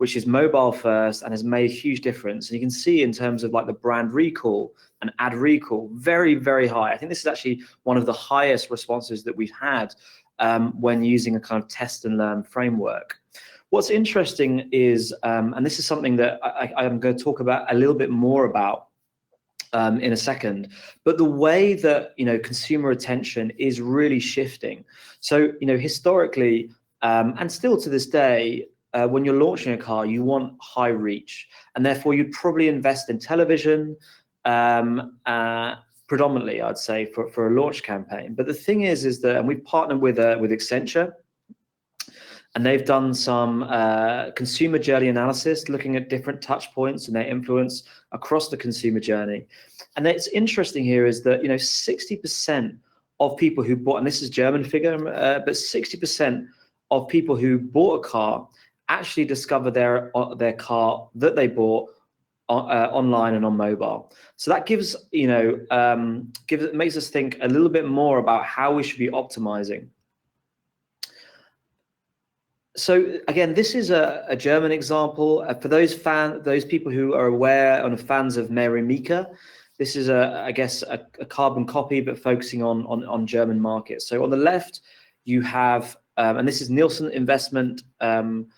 which is mobile first and has made a huge difference. And you can see in terms of like the brand recall and ad recall, very, very high. I think this is actually one of the highest responses that we've had when using a kind of test and learn framework. What's interesting is, and this is something that I'm going to talk about a little bit more about in a second, but the way that, you know, consumer attention is really shifting. So, you know, historically, and still to this day, when you're launching a car, you want high reach, and therefore you'd probably invest in television, predominantly, I'd say, for a launch campaign. But the thing is that, and we've partnered with Accenture, and they've done some consumer journey analysis, looking at different touch points and their influence across the consumer journey. And it's interesting here is that, you know, 60% of people who bought, and this is German figure, but 60% of people who bought a car actually discover their car that they bought online and on mobile. So that gives, you know, makes us think a little bit more about how we should be optimizing. So again, this is a German example. For those people who are aware and fans of Mary Meeker, this is I guess a carbon copy, but focusing on German markets. So on the left, you have, and this is Nielsen investment on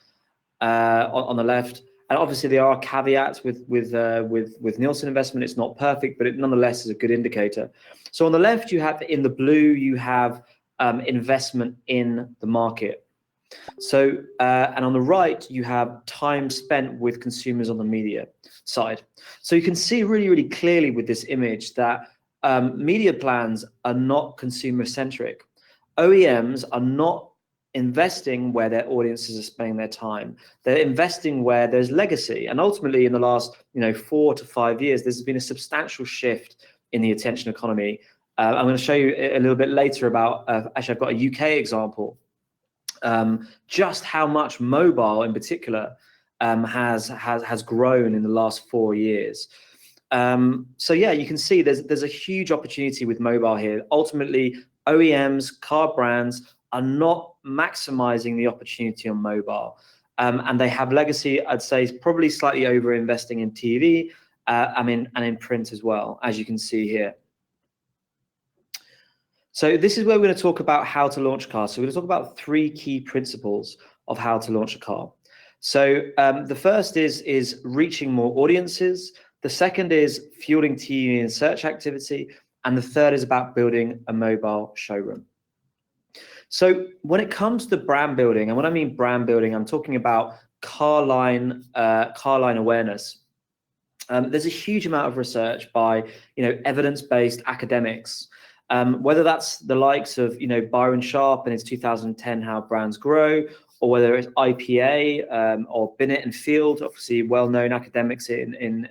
the left. And obviously there are caveats with Nielsen investment. It's not perfect, but it nonetheless is a good indicator. So on the left, you have, in the blue, you have investment in the market. So, and on the right, you have time spent with consumers on the media side. So you can see really, really clearly with this image that media plans are not consumer centric. OEMs are not investing where their audiences are spending their time. They're investing where there's legacy. And ultimately, in the last 4 to 5 years, there's been a substantial shift in the attention economy. I'm going to show you a little bit later about, actually, I've got a UK example. Just how much mobile in particular has grown in the last 4 years. So yeah, you can see there's a huge opportunity with mobile here. Ultimately, OEMs, car brands are not maximizing the opportunity on mobile. And they have legacy, I'd say, probably slightly over investing in TV, and in print as well, as you can see here. So this is where we're going to talk about how to launch cars. So we're going to talk about 3 key principles of how to launch a car. So the first is reaching more audiences. The second is fueling TV and search activity. And the third is about building a mobile showroom. So when it comes to brand building, and when I mean brand building, I'm talking about car line awareness. There's a huge amount of research by evidence-based academics. Whether that's the likes of Byron Sharp and his 2010 How Brands Grow, or whether it's IPA or Binet and Field, obviously well-known academics in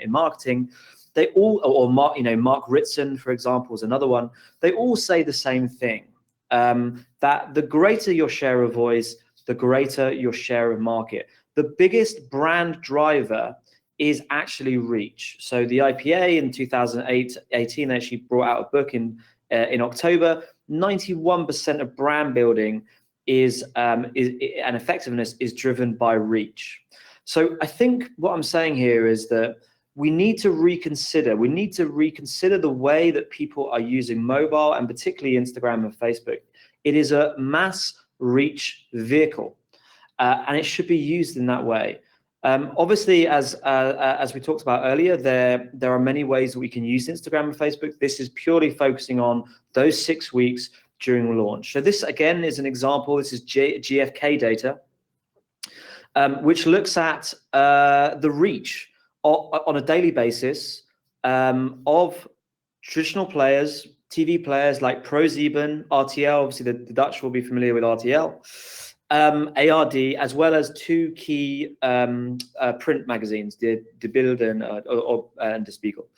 marketing, they all, or Mark Ritson, for example, is another one. They all say the same thing, that the greater your share of voice, the greater your share of market. The biggest brand driver is actually reach. So the IPA in 2018 actually brought out a book in October. 91% of brand building is and effectiveness is driven by reach. So I think what I'm saying here is that we need to reconsider the way that people are using mobile, and particularly Instagram and Facebook. It is a mass reach vehicle, and it should be used in that way. Obviously, as we talked about earlier, there are many ways that we can use Instagram and Facebook. This is purely focusing on those 6 weeks during launch. So this, again, is an example. This is GfK data, which looks at the reach on a daily basis of traditional players, TV players like ProSieben, RTL. Obviously, the Dutch will be familiar with RTL. ARD, as well as 2 key print magazines, De Bild and De Spiegel.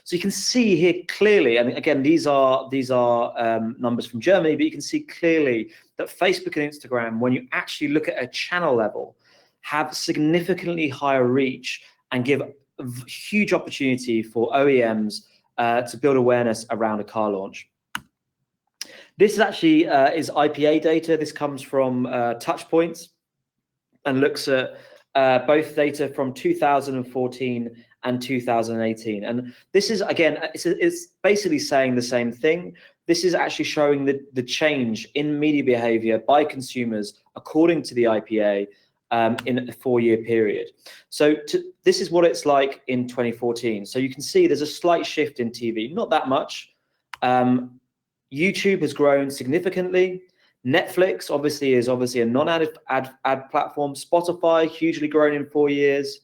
So you can see here clearly, and again, these are numbers from Germany, but you can see clearly that Facebook and Instagram, when you actually look at a channel level, have significantly higher reach and give a huge opportunity for OEMs to build awareness around a car launch. This is actually is IPA data. This comes from Touchpoints and looks at both data from 2014 and 2018. And this is, again, it's basically saying the same thing. This is actually showing the change in media behavior by consumers according to the IPA in a 4-year period. So this is what it's like in 2014. So you can see there's a slight shift in TV, not that much. YouTube has grown significantly. Netflix is obviously a non-ad platform. Spotify hugely grown in 4 years.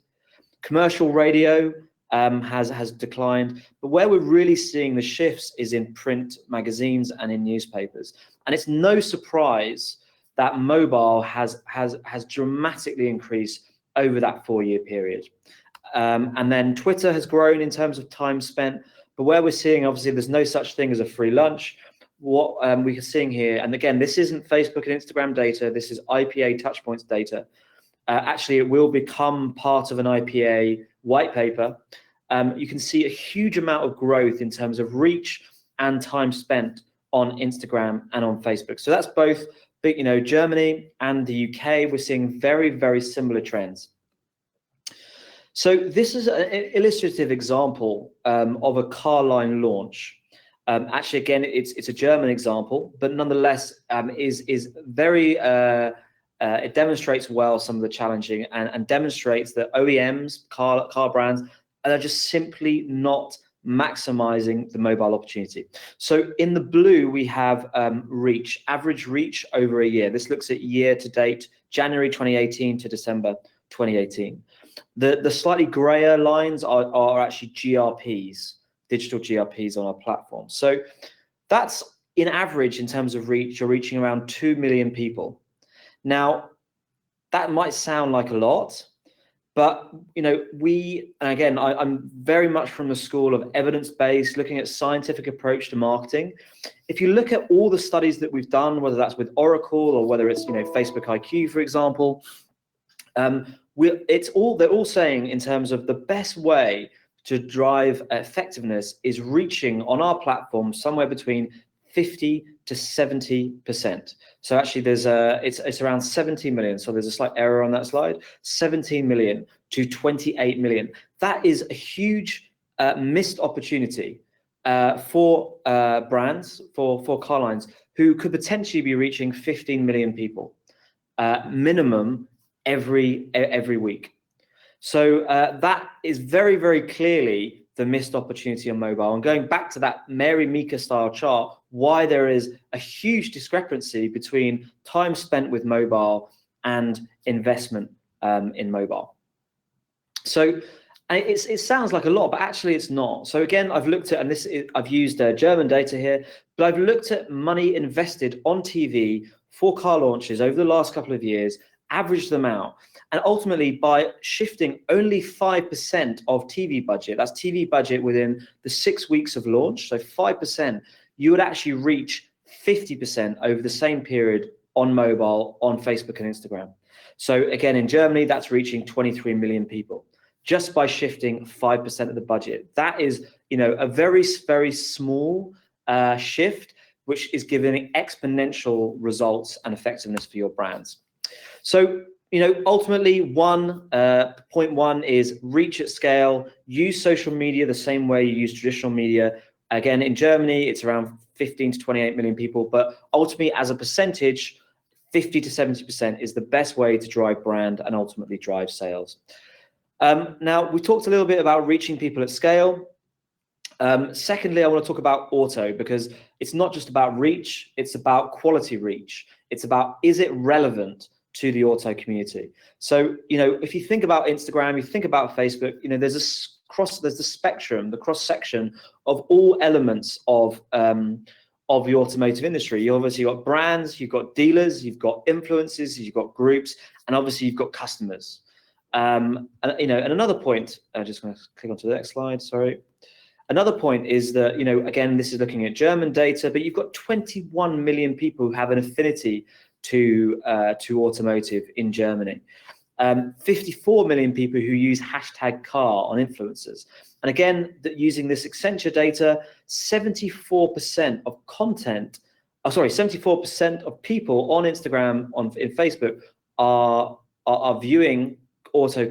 Commercial radio has declined, but where we're really seeing the shifts is in print magazines and in newspapers. And it's no surprise that mobile has dramatically increased over that 4-year period. And then Twitter has grown in terms of time spent, but where we're seeing, obviously, there's no such thing as a free lunch. What we are seeing here, and again, this isn't Facebook and Instagram data, this is IPA touchpoints data. Actually, it will become part of an IPA white paper. You can see a huge amount of growth in terms of reach and time spent on Instagram and on Facebook. So that's both, Germany and the UK. We're seeing very, very similar trends. So this is an illustrative example of a car line launch. Actually, again, it's a German example, but nonetheless is very. It demonstrates well some of the challenging and demonstrates that OEMs, car brands, are just simply not maximizing the mobile opportunity. So in the blue, we have reach, average reach over a year. This looks at year to date, January 2018 to December 2018. The slightly grayer lines are actually GRPs, digital GRPs on our platform. So that's in average in terms of reach, you're reaching around 2 million people. Now, that might sound like a lot, but and again, I'm very much from the school of evidence-based, looking at scientific approach to marketing. If you look at all the studies that we've done, whether that's with Oracle or whether it's Facebook IQ, for example, they're all saying in terms of the best way to drive effectiveness is reaching on our platform somewhere between 50 to 70%. So actually it's around 17 million. So there's a slight error on that slide, 17 million to 28 million. That is a huge missed opportunity for brands, for car lines who could potentially be reaching 15 million people minimum every week. So that is very, very clearly the missed opportunity on mobile. And going back to that Mary Meeker style chart, why there is a huge discrepancy between time spent with mobile and investment in mobile. So it sounds like a lot, but actually it's not. So again, I've looked at, and I've used German data here, but I've looked at money invested on TV for car launches over the last couple of years, averaged them out. And ultimately, by shifting only 5% of TV budget, that's TV budget within the 6 weeks of launch, so 5%, you would actually reach 50% over the same period on mobile, on Facebook and Instagram. So again, in Germany, that's reaching 23 million people just by shifting 5% of the budget. That is, a very, very small shift, which is giving exponential results and effectiveness for your brands. So, ultimately, point one is reach at scale, use social media the same way you use traditional media. Again, in Germany, it's around 15 to 28 million people, but ultimately, as a percentage, 50 to 70% is the best way to drive brand and ultimately drive sales. Now, we talked a little bit about reaching people at scale. Secondly, I want to talk about auto, because it's not just about reach, it's about quality reach. It's about, is it relevant to the auto community? So, if you think about Instagram, you think about Facebook, there's the spectrum, the cross section of all elements of the automotive industry. You obviously got brands, you've got dealers, you've got influencers, you've got groups, and obviously you've got customers. And another point, I'm just going to click onto the next slide. Sorry. Another point is that, again, this is looking at German data, but you've got 21 million people who have an affinity to automotive in Germany. 54 million people who use #car on influencers. And again, using this Accenture data, 74% of content, 74% of people on Instagram, in Facebook, are viewing auto